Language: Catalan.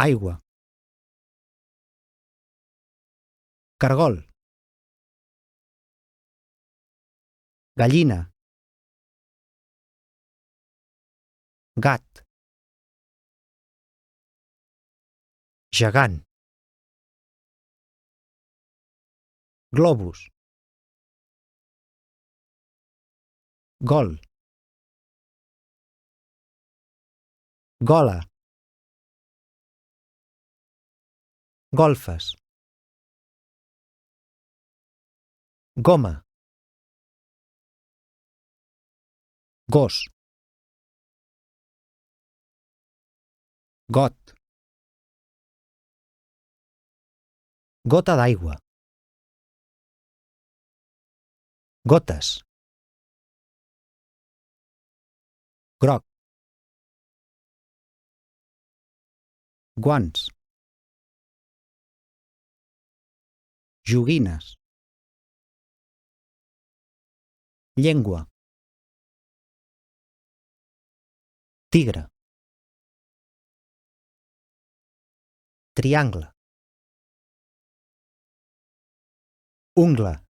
Aigua. Cargol. Gallina. Gat. Gegant. Globus. Gol. Gola. Golfes. Goma. Gos. Got. Gota d'aigua. Gotes. Groc. Guants. Joguines. Llengua. Tigre. Triangle. Ungla.